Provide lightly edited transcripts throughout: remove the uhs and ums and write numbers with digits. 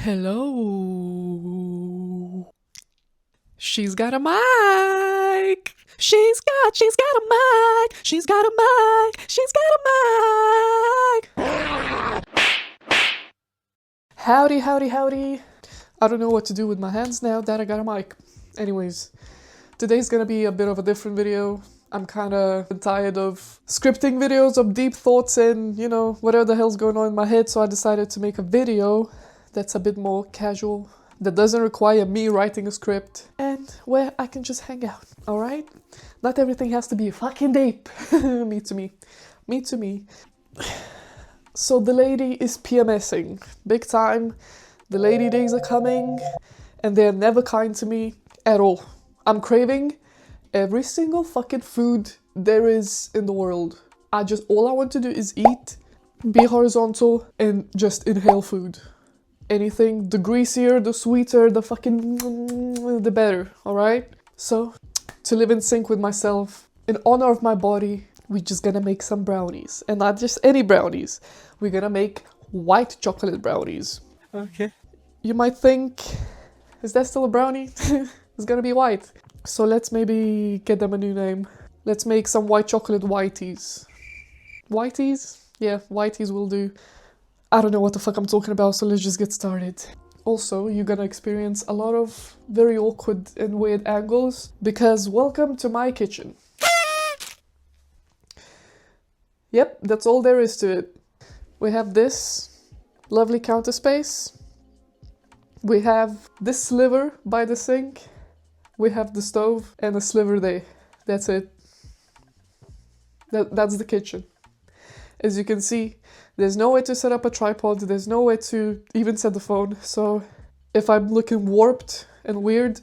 Hello. She's got a mic. She's got a mic. She's got a mic. She's got a mic. Howdy, howdy, howdy. I don't know what to do with my hands now that I got a mic. Anyways, today's gonna be a bit of a different video. I'm kinda tired of scripting videos of deep thoughts and, you know, whatever the hell's going on in my head, so I decided to make a video that's a bit more casual, that doesn't require me writing a script, and where I can just hang out, alright? Not everything has to be fucking deep. Me to me. Me to me. So the lady is PMSing. Big time. The lady days are coming, and they're never kind to me at all. I'm craving every single fucking food there is in the world. All I want to do is eat, be horizontal, and just inhale food. Anything, the greasier, the sweeter, the better, alright? So, to live in sync with myself, in honor of my body, we're just gonna make some brownies. And not just any brownies. We're gonna make white chocolate brownies. Okay. You might think, is that still a brownie? It's gonna be white. So let's maybe get them a new name. Let's make some white chocolate whiteys. Whiteys? Yeah, whiteys will do. I don't know what the fuck I'm talking about, so let's just get started. Also, you're gonna experience a lot of very awkward and weird angles, because welcome to my kitchen. Yep, that's all there is to it. We have this lovely counter space. We have this sliver by the sink. We have the stove and a sliver there. That's it. That's the kitchen. As you can see, there's nowhere to set up a tripod, there's nowhere to even set the phone, so if I'm looking warped and weird,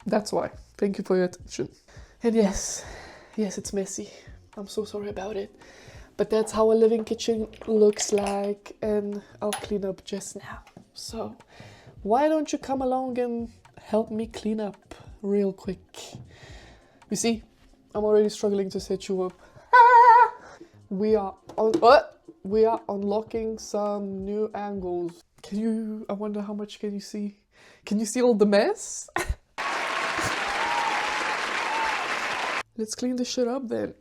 that's why. Thank you for your attention. And yes, it's messy. I'm so sorry about it. But that's how a living kitchen looks like, and I'll clean up just now. So, why don't you come along and help me clean up real quick? You see, I'm already struggling to set you up. We are unlocking some new angles. I wonder how much can you see? Can you see all the mess? Let's clean this shit up then.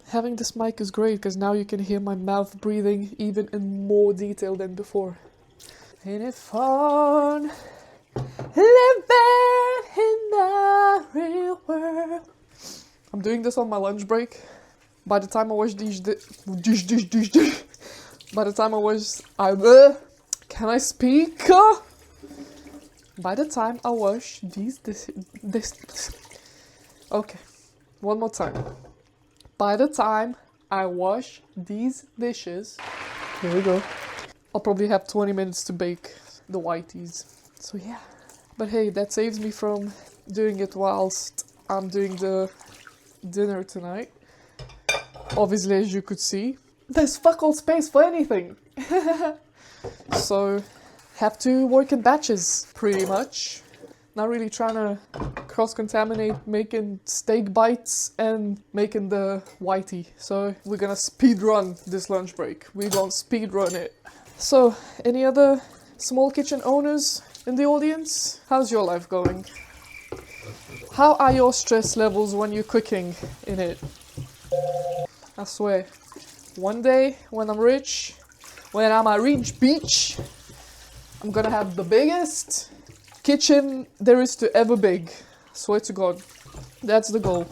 Having this mic is great because now you can hear my mouth breathing even in more detail than before. Ain't it fun living in the real world? I'm doing this on my lunch break. By the time I wash can I speak? By the time I wash okay, one more time. By the time I wash these dishes, here we go, I'll probably have 20 minutes to bake the whiteys. So yeah. But hey, that saves me from doing it whilst I'm doing the dinner tonight. Obviously, as you could see, there's fuck all space for anything. So, have to work in batches, pretty much. Not really trying to cross-contaminate making steak bites and making the whitey. So we're gonna speed run this lunch break. We're gonna speed run it. So, any other small kitchen owners in the audience? How's your life going? How are your stress levels when you're cooking in it? I swear, one day when I'm rich, when I'm a rich bitch, I'm gonna have the biggest kitchen there is to ever big. Swear to God, that's the goal.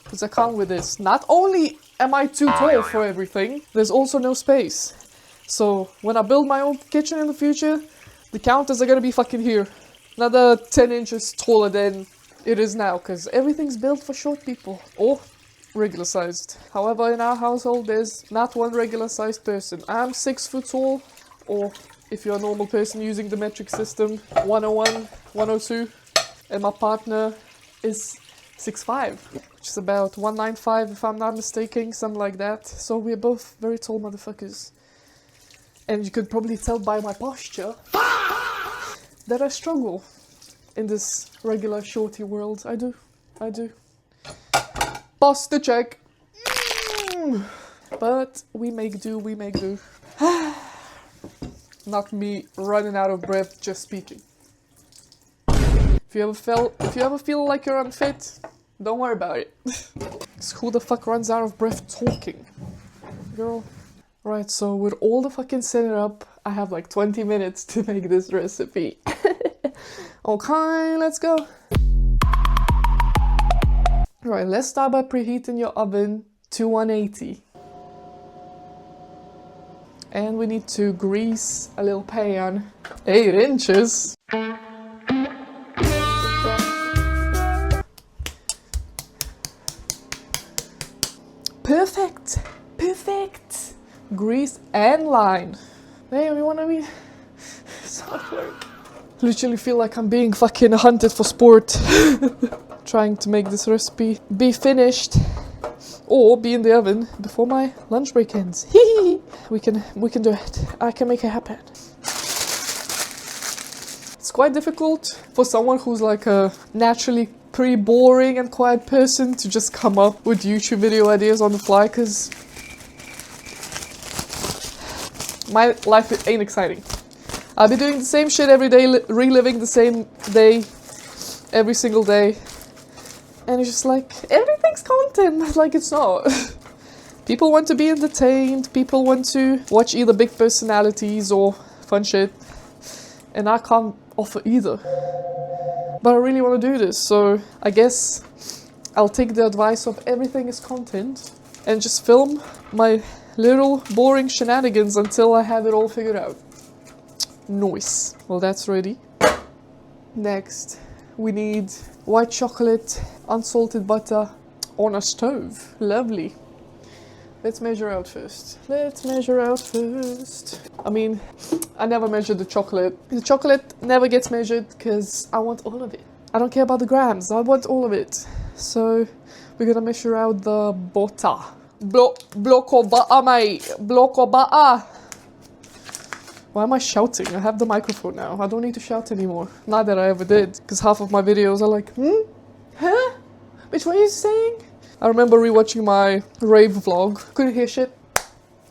Because I can't with this. Not only am I too tall for everything, there's also no space. So when I build my own kitchen in the future, the counters are gonna be fucking here. Another 10 inches taller than it is now, because everything's built for short people. Or regular sized. However, in our household, there's not one regular sized person. I'm 6 foot tall, or if you're a normal person using the metric system, 101, 102, and my partner is 6'5", which is about 195 if I'm not mistaken, something like that. So we're both very tall motherfuckers. And you could probably tell by my posture that I struggle in this regular shorty world. I do. Boss the check. But we make do. Not me running out of breath just speaking. If you ever feel like you're unfit, don't worry about it. 'Cause who the fuck runs out of breath talking? Girl. Right, so with all the fucking setting up, I have like 20 minutes to make this recipe. Okay, let's go. Right, let's start by preheating your oven to 180. And we need to grease a little pan, 8 inches. Perfect. Grease and line. Hey, we wanna be software. Literally feel like I'm being fucking hunted for sport. Trying to make this recipe be finished or be in the oven before my lunch break ends. we can do it. I can make it happen. It's quite difficult for someone who's like a naturally pretty boring and quiet person to just come up with YouTube video ideas on the fly, because my life ain't exciting. I'll be doing the same shit every day, reliving the same day every single day. And it's just like, everything's content, but like it's not. People want to be entertained, people want to watch either big personalities or fun shit. And I can't offer either. But I really want to do this, so I guess I'll take the advice of everything is content and just film my little boring shenanigans until I have it all figured out. Nice. Well, that's ready. Next, we need white chocolate, unsalted butter on a stove. Lovely. Let's measure out first. I mean, I never measure the chocolate. The chocolate never gets measured because I want all of it. I don't care about the grams, I want all of it. So we're gonna measure out the butter. Block of butter, mate. Block of butter. Why am I shouting? I have the microphone now. I don't need to shout anymore. Not that I ever did, because half of my videos are like, huh? Which one are you saying? I remember rewatching my rave vlog. Couldn't hear shit.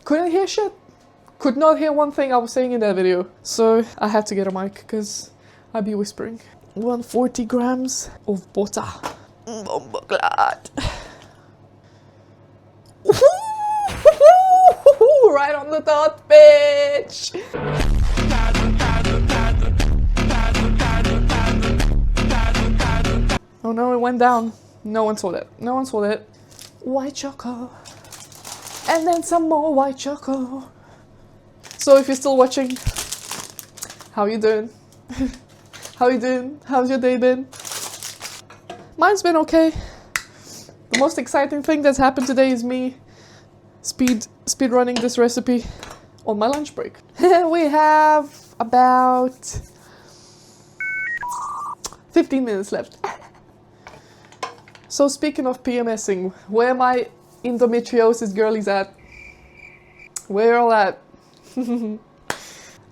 Could not hear one thing I was saying in that video. So I had to get a mic because I'd be whispering. 140 grams of butter. Bomba-glad. Right on the dot, bitch! Oh no, it went down. No one saw that. White chocolate. And then some more white chocolate. So if you're still watching, how you doing? How's your day been? Mine's been okay. The most exciting thing that's happened today is me speed running this recipe on my lunch break. We have about 15 minutes left. So speaking of PMSing, where my endometriosis girlies at? Where all at?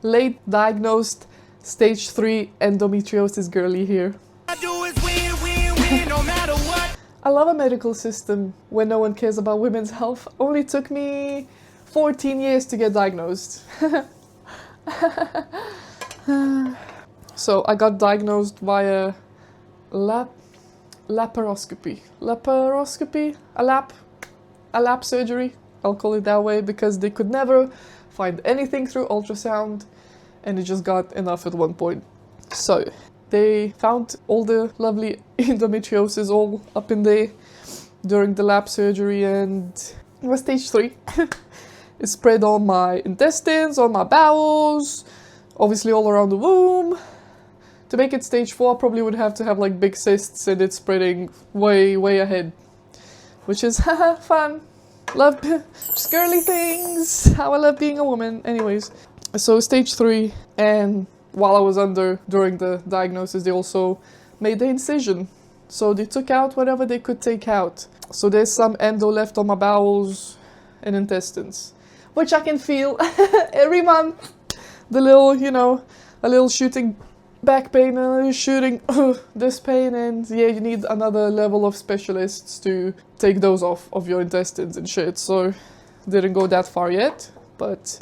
Late diagnosed stage 3 endometriosis girly here. No matter what. I love a medical system where no one cares about women's health. Only took me 14 years to get diagnosed. So I got diagnosed via laparoscopy. A lap surgery. I'll call it that way because they could never find anything through ultrasound and it just got enough at one point. So they found all the lovely endometriosis all up in there during the lap surgery and it was stage 3. It spread on my intestines, on my bowels, obviously all around the womb. To make it stage 4, I probably would have to have like big cysts and it's spreading way ahead. Which is fun. Love just girly things. How I love being a woman. Anyways, So stage 3, and while I was during the diagnosis, they also made the incision. So they took out whatever they could take out. So there's some endo left on my bowels and intestines, which I can feel every month. The little, you know, a little shooting back pain and a little shooting this pain, and yeah, you need another level of specialists to take those off of your intestines and shit. So didn't go that far yet, but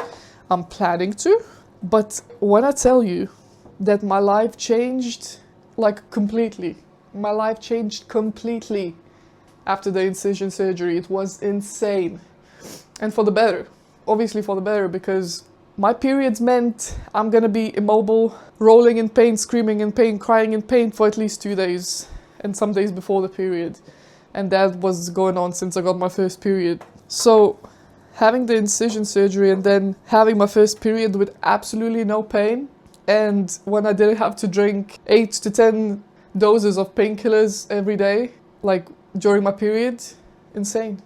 I'm planning to. But when I tell you that my life changed, like completely, my life changed completely after the incision surgery, it was insane. And for the better, obviously for the better, because my periods meant I'm gonna be immobile, rolling in pain, screaming in pain, crying in pain for at least 2 days, and some days before the period. And that was going on since I got my first period. So having the incision surgery and then having my first period with absolutely no pain, and when I didn't have to drink 8 to 10 doses of painkillers every day, like during my period, insane.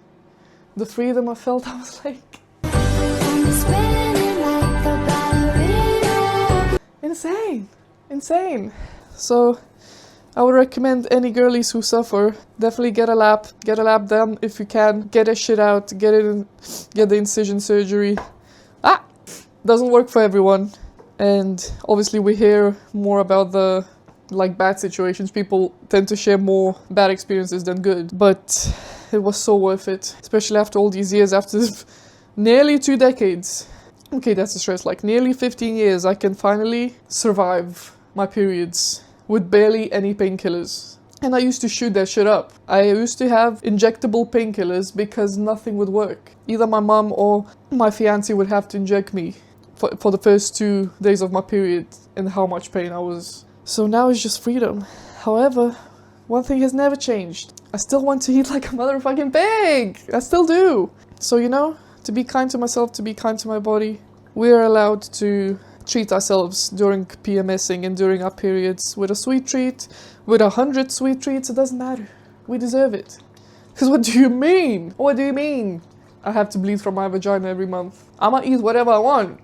The freedom I felt, I was like, insane. So I would recommend any girlies who suffer, definitely get a lap done if you can, get that shit out, get the incision surgery. Doesn't work for everyone, and obviously we hear more about the bad situations. People tend to share more bad experiences than good, but it was so worth it, especially after all these years, after nearly 2 decades. Okay, that's a stress, like nearly 15 years, I can finally survive my periods with barely any painkillers. And I used to shoot that shit up. I used to have injectable painkillers because nothing would work. Either my mom or my fiancé would have to inject me for the first 2 days of my period, and how much pain I was. So now it's just freedom. However, one thing has never changed. I still want to eat like a motherfucking pig! I still do! So, you know, to be kind to myself, to be kind to my body, we're allowed to treat ourselves during PMSing and during our periods with a sweet treat, with 100 sweet treats, it doesn't matter. We deserve it. Because what do you mean? What do you mean? I have to bleed from my vagina every month. I'ma eat whatever I want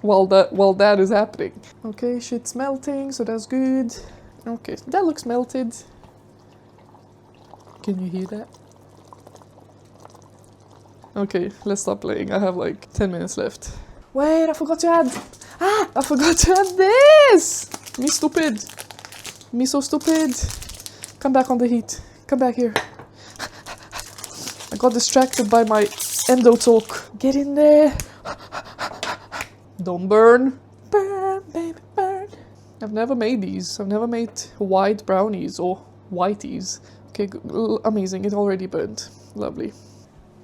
while that is happening. Okay, shit's melting, so that's good. Okay, that looks melted. Can you hear that? Okay, let's stop playing. I have like 10 minutes left. Wait, I forgot to add. I forgot to add this! Me stupid. Me so stupid. Come back on the heat. Come back here. I got distracted by my endo talk. Get in there. Don't burn. Burn, baby, burn. I've never made these. I've never made white brownies or whiteys. Okay, amazing. It already burned. Lovely.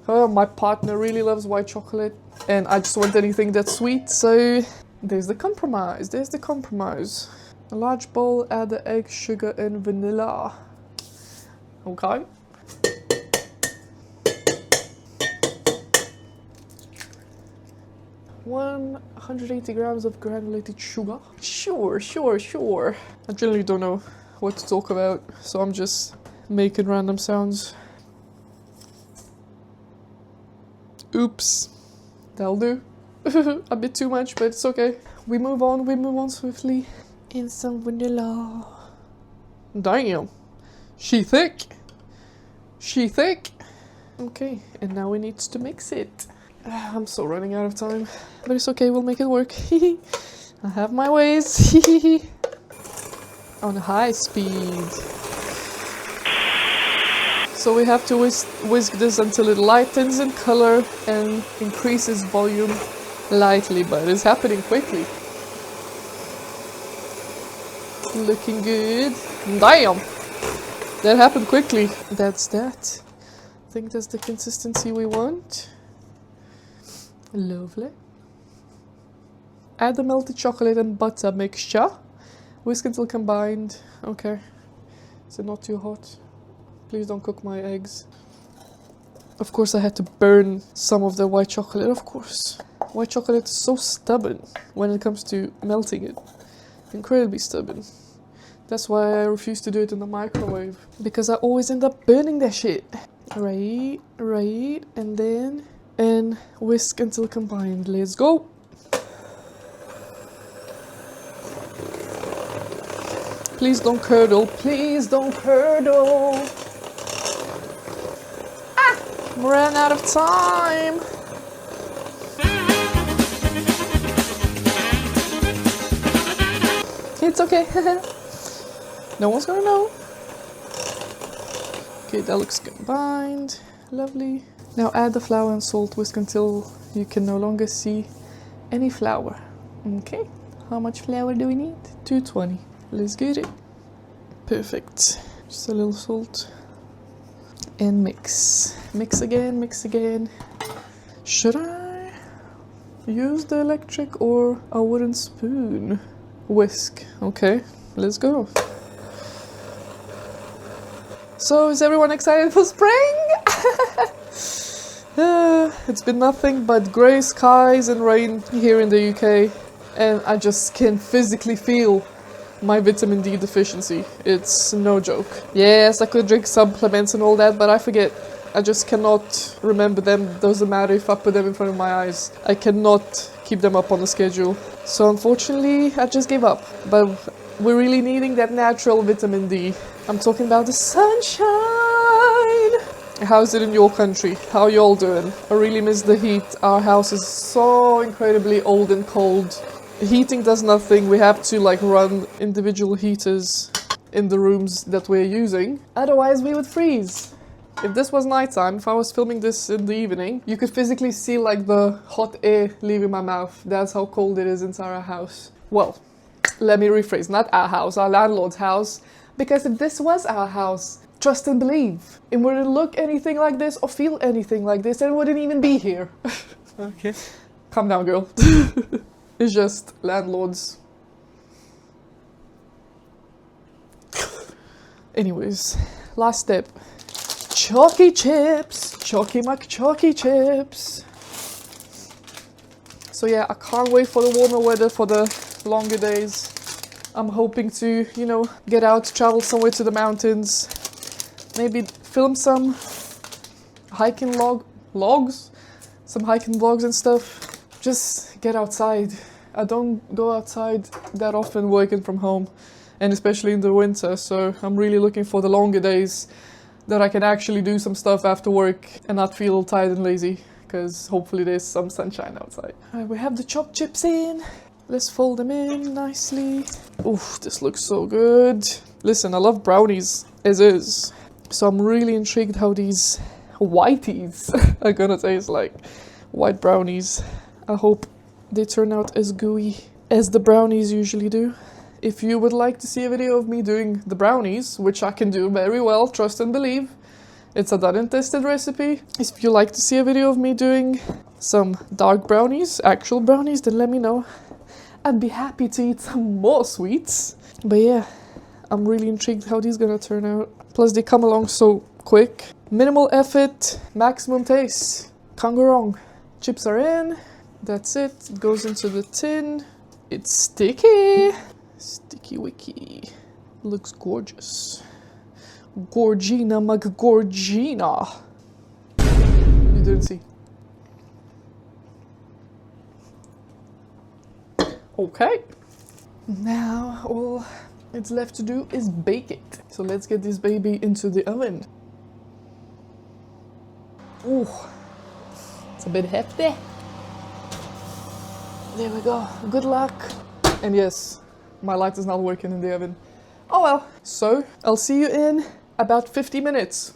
Oh, my partner really loves white chocolate, and I just want anything that's sweet, so there's the compromise. There's the compromise. A large bowl, add the egg, sugar, and vanilla. Okay. One 180 grams of granulated sugar. Sure. I generally don't know what to talk about, so I'm just making random sounds. Oops. That'll do. A bit too much, but it's okay. We move on swiftly. And some vanilla. Damn. She thick. Okay, and now we need to mix it. I'm so running out of time, but it's okay, we'll make it work. I have my ways. On high speed. So we have to whisk this until it lightens in color and increases volume lightly, but it's happening quickly. Looking good. Damn! That happened quickly. That's that. I think that's the consistency we want. Lovely. Add the melted chocolate and butter mixture. Whisk until combined. Okay. Is it not too hot? Please don't cook my eggs. Of course I had to burn some of the white chocolate, of course. White chocolate is so stubborn when it comes to melting it. Incredibly stubborn. That's why I refuse to do it in the microwave. Because I always end up burning that shit. Right, and then... and whisk until combined. Let's go! Please don't curdle. Please don't curdle. Ah! Ran out of time. It's okay. No one's gonna know. Okay, that looks combined. Lovely. Now add the flour and salt, whisk until you can no longer see any flour. Okay, how much flour do we need? 220. Let's get it. Perfect. Just a little salt. And mix. Mix again, mix again. Should I use the electric or a wooden spoon? Whisk. Okay, let's go. So, is everyone excited for spring? It's been nothing but grey skies and rain here in the UK, and I just can physically feel my vitamin D deficiency. It's no joke. Yes, I could drink supplements and all that, but I forget. I just cannot remember them. Doesn't matter if I put them in front of my eyes. I cannot keep them up on the schedule. So unfortunately, I just gave up. But we're really needing that natural vitamin D. I'm talking about the sunshine. How's it in your country? How you all doing? I really miss the heat. Our house is so incredibly old and cold. Heating does nothing. We have to like run individual heaters in the rooms that we're using. Otherwise we would freeze. If this was nighttime, if I was filming this in the evening, you could physically see like the hot air leaving my mouth. That's how cold it is inside our house. Well, let me rephrase, not our house, our landlord's house. Because if this was our house, trust and believe, it wouldn't look anything like this or feel anything like this, and it wouldn't even be here. Okay. Calm down, girl. It's just landlords. Anyways, last step. Chalky chips. Chalky McChalky chips. So yeah, I can't wait for the warmer weather, for the longer days. I'm hoping to, you know, get out, travel somewhere to the mountains. Maybe film some hiking logs? Some hiking vlogs and stuff. Just get outside. I don't go outside that often working from home, and especially in the winter, so I'm really looking for the longer days that I can actually do some stuff after work and not feel tired and lazy, because hopefully there's some sunshine outside. Alright, we have the chopped chips in. Let's fold them in nicely. Oof, this looks so good. Listen, I love brownies as is, so I'm really intrigued how these whiteys are gonna taste like. White brownies. I hope they turn out as gooey as the brownies usually do. If you would like to see a video of me doing the brownies, which I can do very well, trust and believe, it's a done and tested recipe. If you like to see a video of me doing some dark brownies, actual brownies, then let me know. I'd be happy to eat some more sweets. But yeah, I'm really intrigued how these gonna turn out. Plus they come along so quick. Minimal effort, maximum taste. Can't go wrong. Chips are in. That's it. It goes into the tin. It's sticky. Sticky wicky. Looks gorgeous. Gorgina McGorgina. You didn't see. Okay. Now all it's left to do is bake it. So let's get this baby into the oven. Ooh, it's a bit hefty. There we go. Good luck. And yes, my light is not working in the oven. Oh well. So I'll see you in about 50 minutes.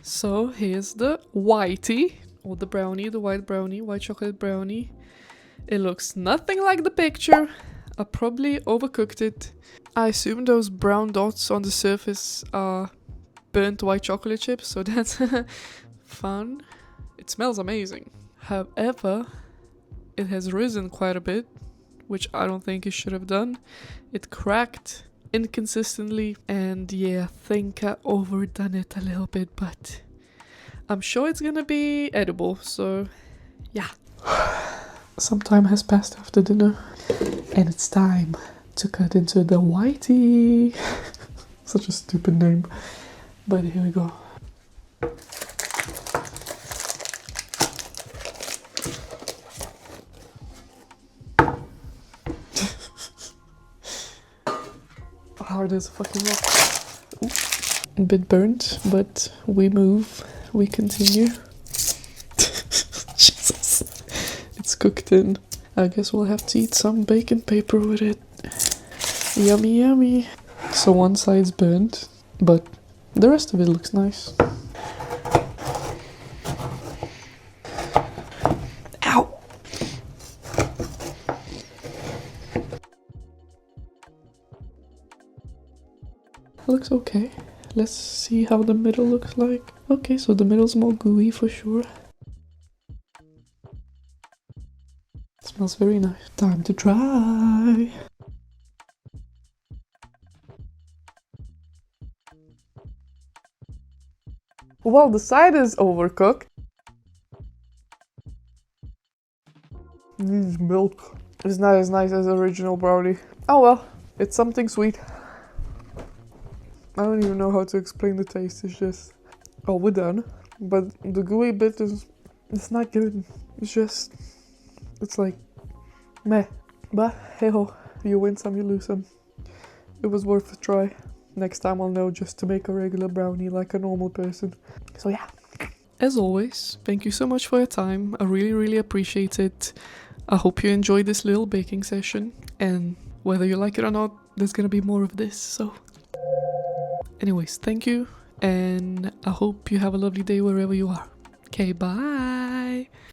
So here's the whitey, or the brownie, the white brownie, white chocolate brownie. It looks nothing like the picture. I probably overcooked it. I assume those brown dots on the surface are burnt white chocolate chips, so that's fun. It smells amazing. However, it has risen quite a bit, which I don't think it should have done. It cracked inconsistently, and yeah, I think I overdone it a little bit, but I'm sure it's gonna be edible, so yeah. Some time has passed after dinner, and it's time to cut into the whitey. Such a stupid name, but here we go. hard as a fucking rock. Ooh. A bit burnt, but we move. We continue. Jesus. It's cooked in. I guess we'll have to eat some baking paper with it. Yummy, yummy. So one side's burnt, but the rest of it looks nice. Ow! Looks okay. Let's see how the middle looks like. Okay, so the middle's more gooey for sure. Smells very nice. Time to try. Well, the side is overcooked. Needs milk. It's not as nice as the original brownie. Oh well, it's something sweet. I don't even know how to explain the taste. It's just... Oh, we're done. But the gooey bit is... It's not good. It's just... It's like... Meh. But hey ho, you win some, you lose some. It was worth a try. Next time I'll know just to make a regular brownie like a normal person. So yeah. As always, thank you so much for your time. I really appreciate it. I hope you enjoyed this little baking session. And whether you like it or not, there's gonna be more of this, so... Anyways, thank you. And I hope you have a lovely day wherever you are. Okay, bye!